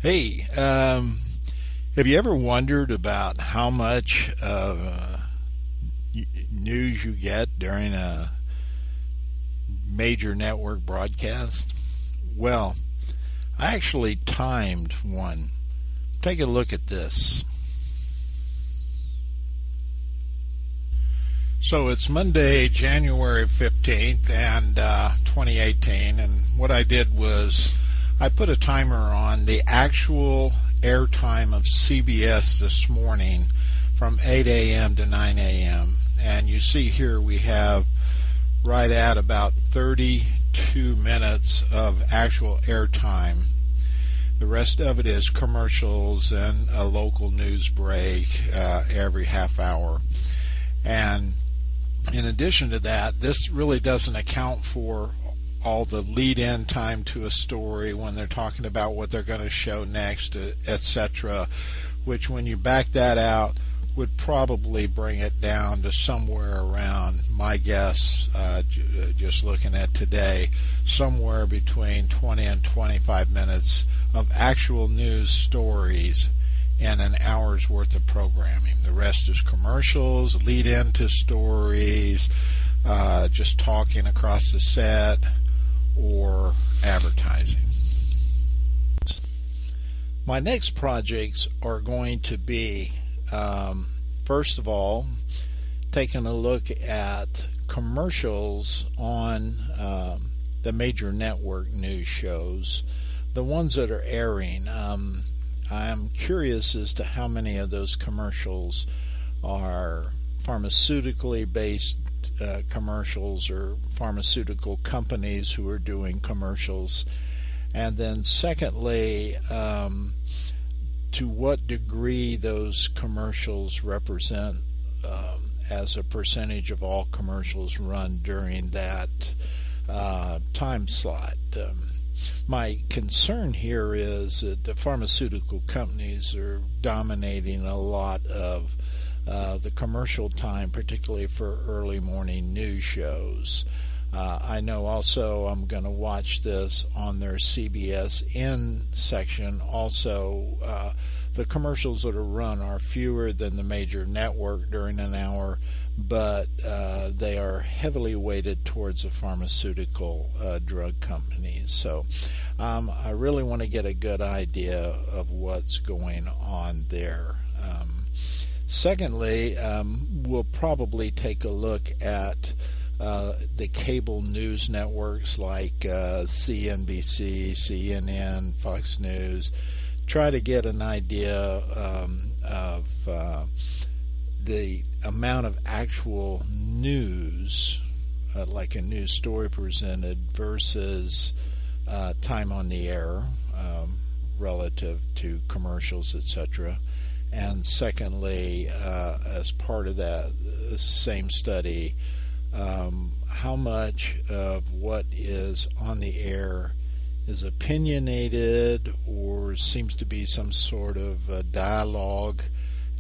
Hey, have you ever wondered about how much news you get during a major network broadcast? Well, I actually timed one. Take a look at this. So it's Monday, January 15th, and 2018, and what I did was I put a timer on the actual airtime of CBS this morning from 8 a.m. to 9 a.m. And you see here we have right at about 32 minutes of actual airtime. The rest of it is commercials and a local news break every half hour. And in addition to that, this really doesn't account for all the lead-in time to a story when they're talking about what they're going to show next, etc., which when you back that out would probably bring it down to somewhere around, my guess, just looking at today, somewhere between 20 and 25 minutes of actual news stories and an hour's worth of programming. The rest is commercials, lead into stories, just talking across the set, or advertising. My next projects are going to be, first of all, taking a look at commercials on the major network news shows, the ones that are airing. I'm curious as to how many of those commercials are pharmaceutically based commercials or pharmaceutical companies who are doing commercials. And then secondly, to what degree those commercials represent as a percentage of all commercials run during that time slot. My concern here is that the pharmaceutical companies are dominating a lot of the commercial time, particularly for early morning news shows. I know also I'm going to watch this on their CBS In section. Also, the commercials that are run are fewer than the major network during an hour, but they are heavily weighted towards the pharmaceutical drug companies. So I really want to get a good idea of what's going on there. Secondly, we'll probably take a look at the cable news networks like CNBC, CNN, Fox News, try to get an idea of the amount of actual news, like a news story presented, versus time on the air relative to commercials, etc. And secondly, as part of that same study, how much of what is on the air is opinionated or seems to be some sort of dialogue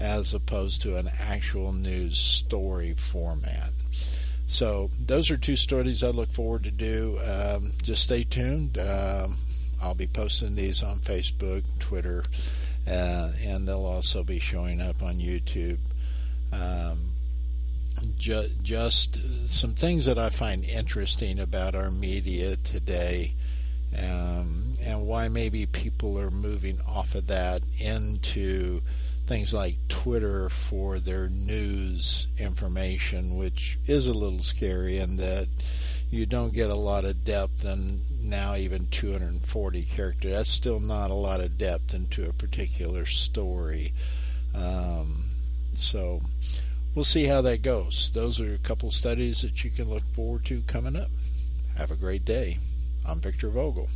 as opposed to an actual news story format. So those are two studies I look forward to do. Just stay tuned. I'll be posting these on Facebook, Twitter, and they'll also be showing up on YouTube. Just some things that I find interesting about our media today, and why maybe people are moving off of that into things like Twitter for their news information, which is a little scary in that you don't get a lot of depth, and now even 240 characters. That's still not a lot of depth into a particular story. So we'll see how that goes. Those are a couple studies that you can look forward to coming up. Have a great day. I'm Victor Vogel.